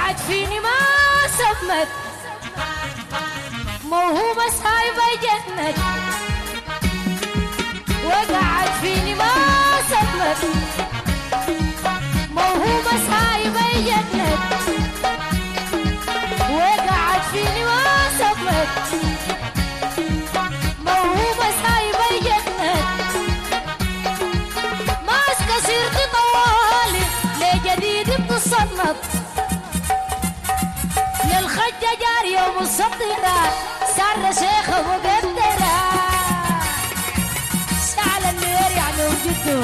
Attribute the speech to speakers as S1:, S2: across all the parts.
S1: وقعت فيني ما سمت موهومة سايبة جنت وقعت فيني ما سمت موهومة سايبة جنت وقعت فيني ما سمت موهومة سايبة جنت ماسكة سيرتي طوالي لجديد بتصنط للخجة جارية ومصدرة سارة شيخة مقدرة شعل النير يعني وجده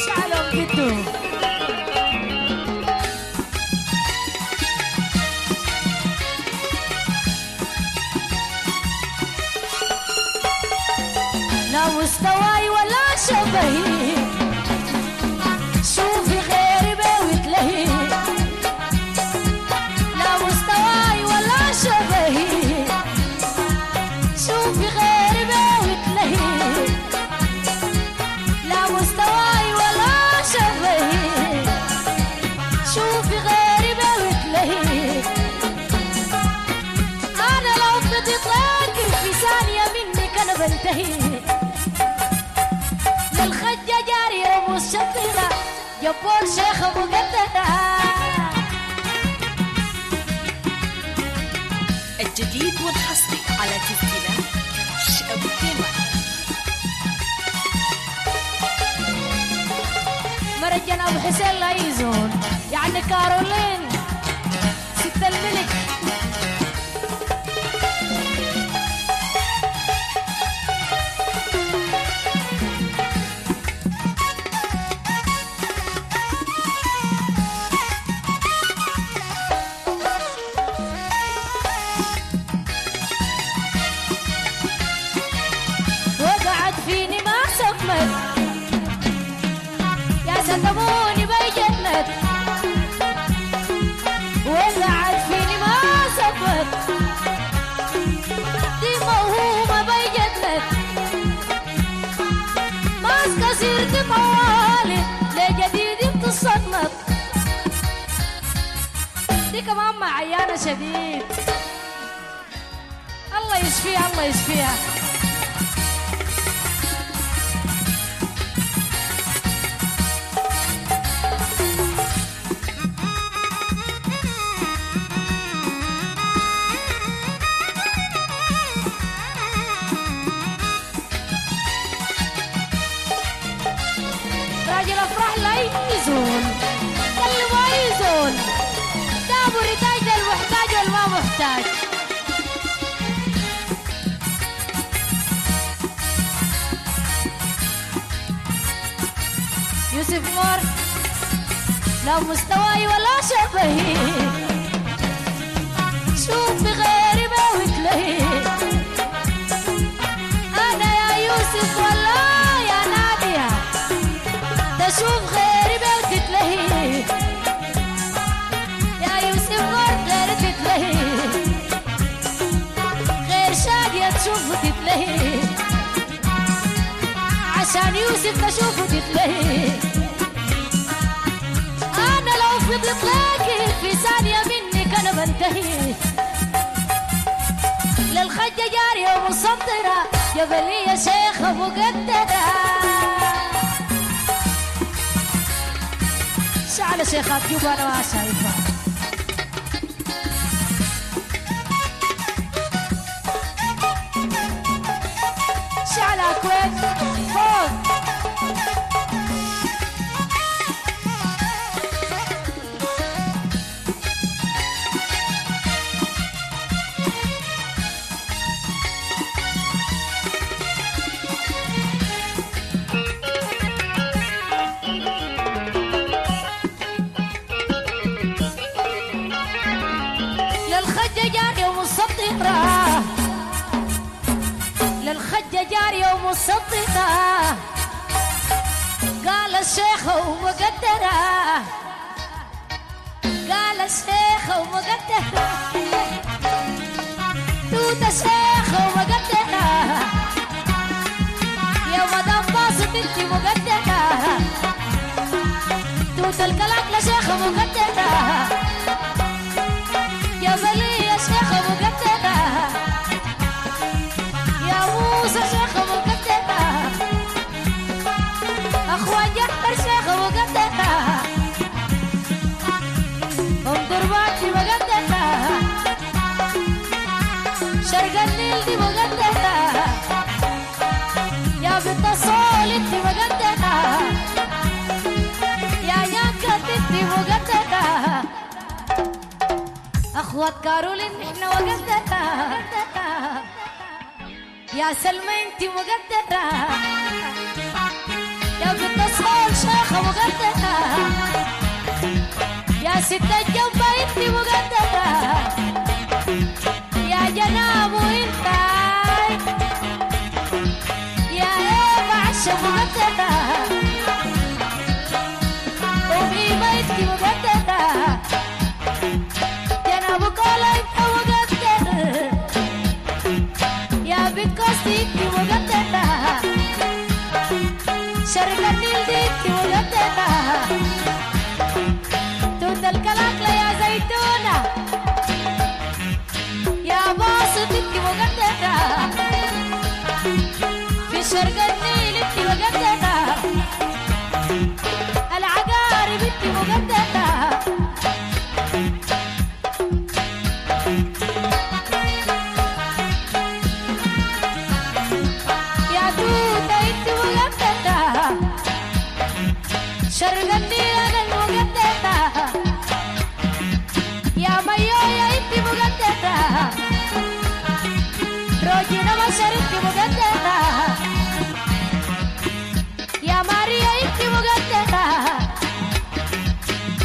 S1: شعل وجده لا مستواي ولا شبهي شوفي غيري بوتلهي لا مستواي ولا شبهي شوفي غيري بوتلهي لا مستواي ولا شبهي شوفي غيري بوتلهي أنا لو بدي طاقي في ثانية منك أنا بنتهي للخجة جارية ومشطرة جبور شيخة مقدرة
S2: الجديد والحصري على تسجيلات أبو كيمة.
S1: مرجان أبو حسين لا يزول يعني كارولين ست الملك فيني ما سمت يا ستموني بجنت وقعت فيني ما سمت دي موهومة بجنت ماسكة سيرتي طوالي لجديد بتصنط دي كمان معيانة شديد الله يشفيها الله يشفيها راجل افراح لا يزول اللي ما يزول ده ابو رتاج ده المحتاج والما محتاج يوسف مور لا مستواي ولا شبهي شوف غيري بوتلهي انا يا يوسف والله يا نادية شوف غيري بوتتلهي يا يوسف غير تتلهي غير شادية تشوف تتلهي عشان يوسف تشوف تتلهي أنا لو فضلت لك في ثانية منك أنا بنتهي للخجة جارية ومصدرة جبلية شيخة مقدرة على شيخات جوبا انا ما شايفه شعل اكويت فوق للخجة جارية ومصدقة قال الشيخ ومقدرة قال الشيخ ومقدرة توت الشيخ ومقدرة كارولين احنا وقتها يا سلمى انتي مقدرة يا بنت الصول شيخة مقدرة يا ست الجنبة انتي مقدرة يا جناب وانت يا ايه عشا مقدرة وميمة انتي مقدرة جناب كولا انت مقدرة يا بكوستي انتي مقدرة شرق النيل دي انتي مقدرة توت الكلاكلة يا زيتونة يا باسط انتي مقدرة في شرق النيل انتي مقدرة العقارب انتي مقدرة يا توتة انتي مقدرة شرق النيل انا المقدرة يا ميويا انتي مقدرة روجينا مشر انتي مقدرة يا ماريا انتي مقدرة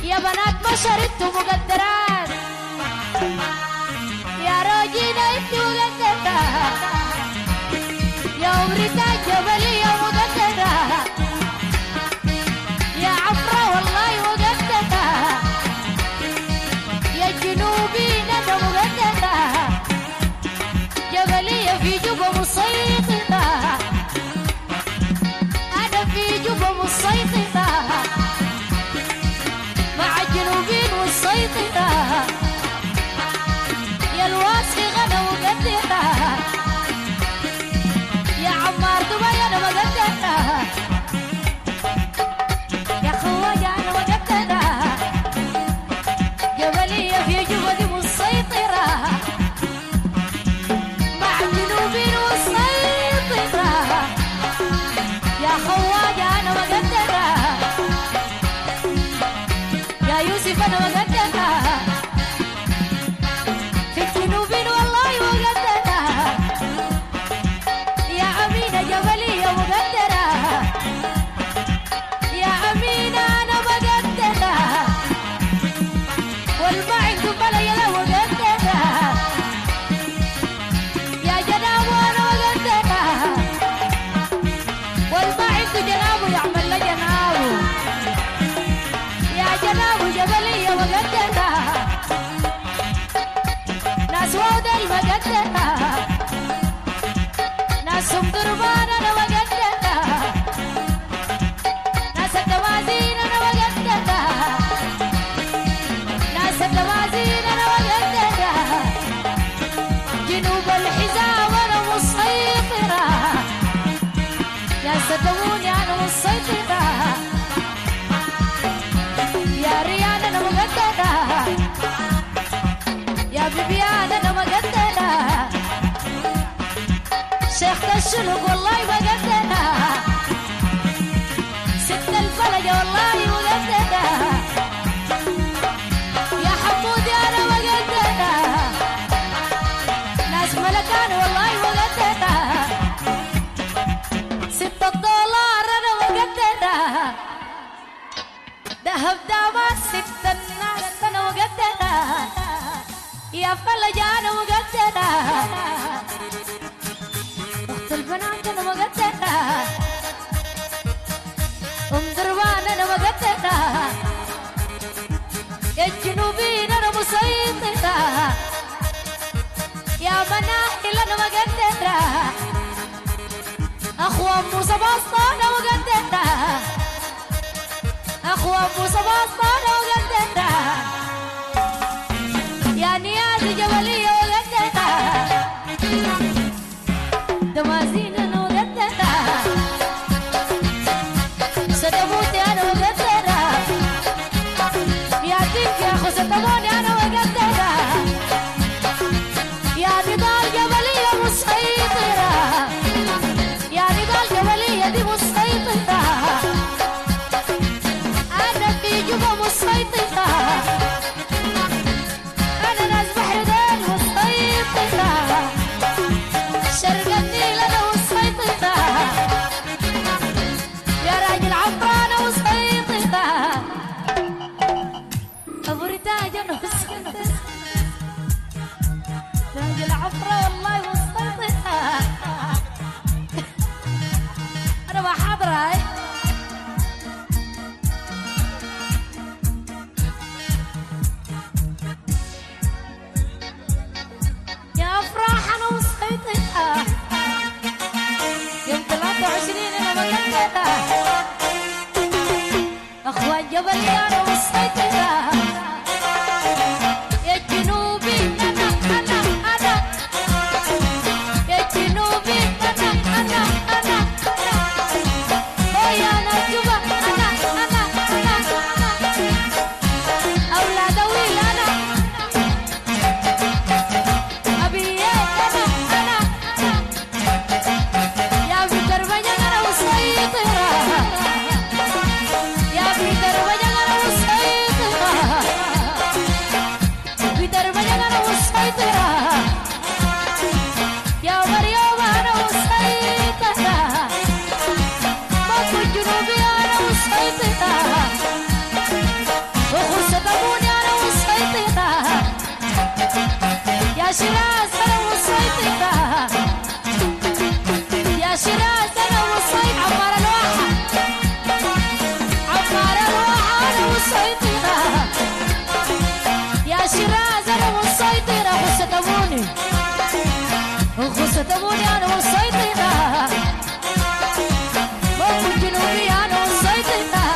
S1: يا بنات مشر انتو مقدرات يا روجينا انتي مقدرة يا أمريكا جبلية مقدرة يا عفرة والله مقدرة يا جنوبين أنا مقدرة جبلية في جوبة مسيطرة أنا في جوبة مسيطرة مع الجنوبين والسيطرة يا الواسخ أنا مقدرة يا عمار دبي أنا مقدرة يا خواجة أنا مقدرة جبلية في جوبة دي مسيطرة مع الجنوبين والسيطرة يا خواجة أنا مقدرة يا يوسف أنا مقدرة في الجنوبين والله مقدرة يا أمينة جبلية مقدرة يا أمينة أنا مقدرة والمعين دبلة يلا مقدرة يا جناب وأنا مقدرة والمعين جنابه يعمل له جنابه يا جنابه جبلية مقدرة ناس وود المقدرة ناس دربان أنا مقدرة ناس التوازين أنا مقدرة ناس التوازين أنا مقدرة جنوب الحزام أنا مسيطرة يا ستموني أنا مسيطرة يا ريان أنا مقدرة يا بيبيان أنا مقدرة شيخ الشلوك والله مقدرة ست الفلجة والله مقدرة يا حمودي أنا مقدرة ناس ملكان والله مقدرة $6 أنا مقدرة دهب دابا 6 الناس أنا مقدرة يا فلجة أنا مقدرة أخت البنات أنا مقدرة أم دربان أنا مقدرة يا الجنوبين أنا مسيطرة يا مناحل أنا مقدرة أخوة موسى باسطة أنا مقدرة أخوة موسى باسطة أنا مقدرة يا نيازي جبلية مقدرة دمازين أنا مقدرة سدموتي أنا مقدرة يا تيك يا أخو ستموني أنا مقدرة يا نضال جبلية مسيطرة يا نضال جبلية دي مسيطرة أنا في جبة مسيطرة جبلي أنا مسيطرة يا جنوبي أنا يا جنوبي أنا ويا نجوى أنا أولاد ويل أنا أبي أنا يا بيتر بيا أنا مسيطرة يا بيتر بيا أنا مسيطرة بيتر بيا أنا مسيطرة يا مريم أنا مسيطرة باكو جنوبي أنا مسيطرة وخصة أبوني أنا مسيطرة يا شراز أنا مسيطرة يا شراز أنا مسيطرة عمار الواحة أنا مسيطرة يا شراز أنا مسيطرة خصة أبوني وخصة أبوني أنا مسيطرة باكو جنوبي أنا مسيطرة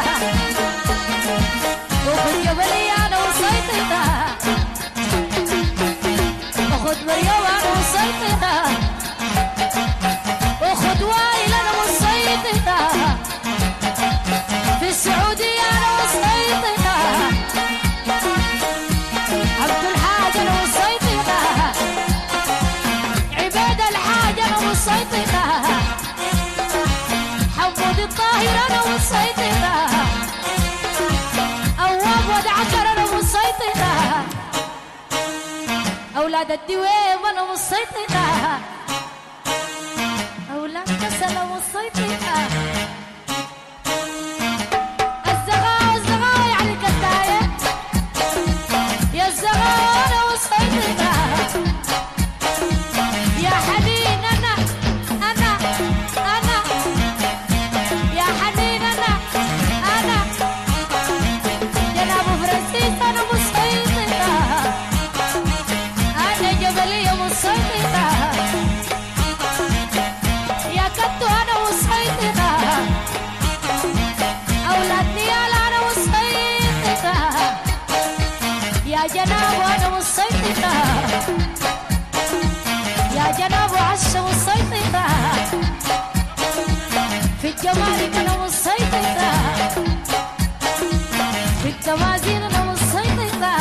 S1: وخد جبلي أنا مسيطرة وخد مريم أنا مسيطرة وخد وائل أنا مسيطرة في السعودية أنا مسيطرة عبد الحاج أنا مسيطرة عباد الحاج أنا مسيطرة حمود الطاهر أنا مسيطرة أواب ودعكر أنا مسيطرة أولاد الدويب أنا مسيطرة أولاد كسل مسيطرة الزغاء يعني الكتاية يا الزغاء أنا مسيطرة يا حنين أنا يا حنين أنا جناب فرنسيس أنا مسيطرة أنا جبلية مسيطرة يا كتو أنا مسيطرة أولاد نيال أنا مسيطرة يا جناب أنا مسيطرة يا جناب عشا مسيطرة في الجمال أنا مسيطرة في التوازين أنا مسيطرة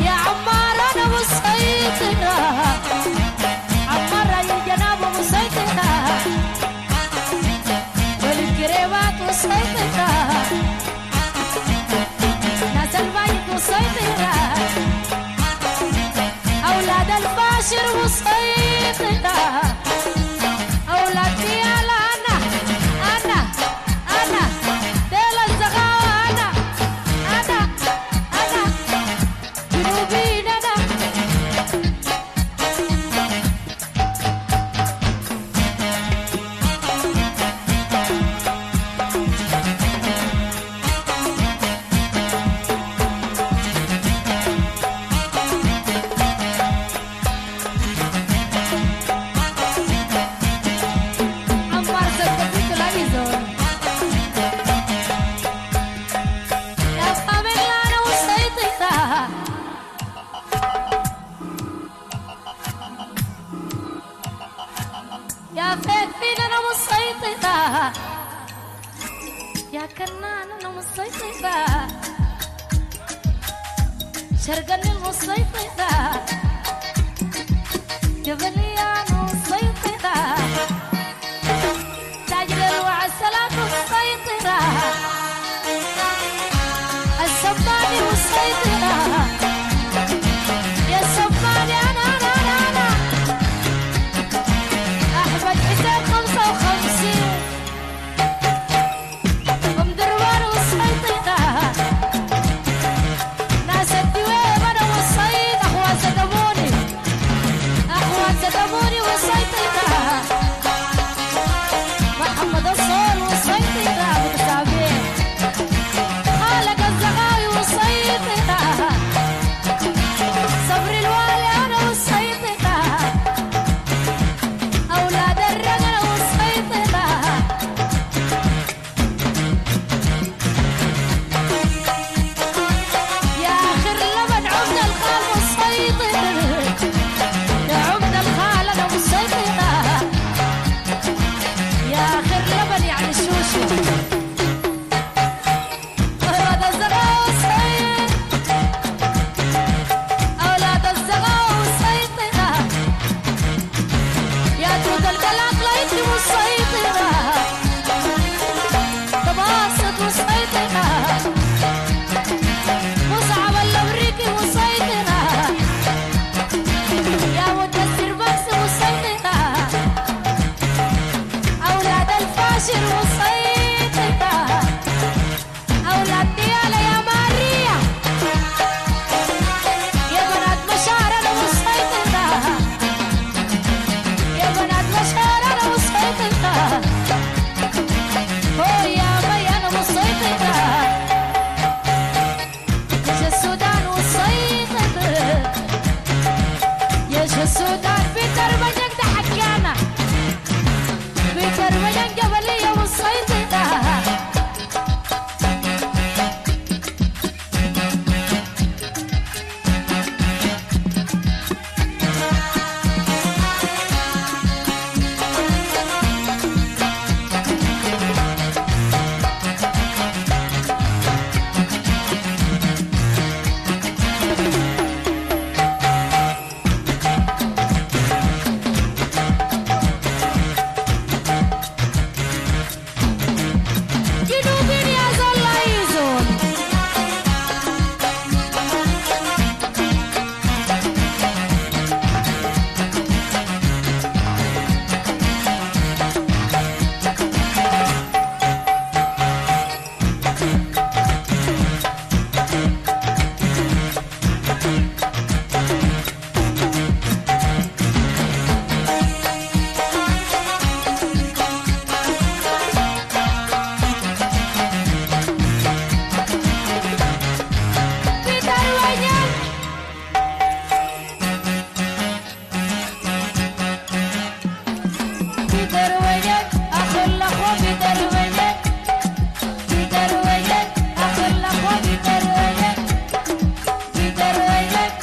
S1: يا عمار أنا مسيطرة عمار يا جناب مسيطرة والكريمات مسيطرة ناس البيت مسيطرة أولاد الباشر مسيطرة أولاد ديال أنا ديال الزغاوة أنا جنوبين أنا عمار سكتت العيزون يا فاميلي أنا مسيطرة يا فين أنا مسيطرة يا كنان أنا مسيطرة شرقني المسيطرة جبلي أنا مسيطرة تاج الأروع السلام مسيطرة السباني مسيطرة يا السباني أنا أحمد حسين 55 ومدروان مسيطرة ناس الدويب أنا مسيطرة أخوات ستموني أخوات ستموني ودلدلات لقيتني مسيطرة تباسط مسيطرة مصعب الأمريكي مسيطرة يا مدثر بس مسيطرة أولاد الفاشل مسيطرة أولاد ديالة يا ماريا يا بنات مشاعر أنا مسيطرة يا بنات مشاعر أنا مسيطرة هو يا بي أنا مسيطرة يا السودان مسيطرة يا السودان في تربجك ده حكانا في تربجك جبلية مسيطرة جنوبين يا زلا يزون في ترويجك في ترويجك أخو الأخوة في ترويجك في ترويجك أخو الأخوة في ترويجك في ترويجك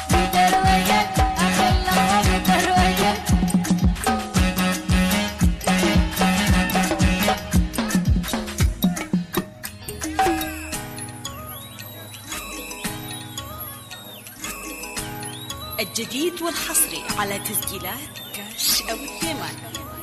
S1: في ترويجك أخو الأخوة في ترويجك
S2: الجديد والحصري على تسجيلات كاش أبو اليمن.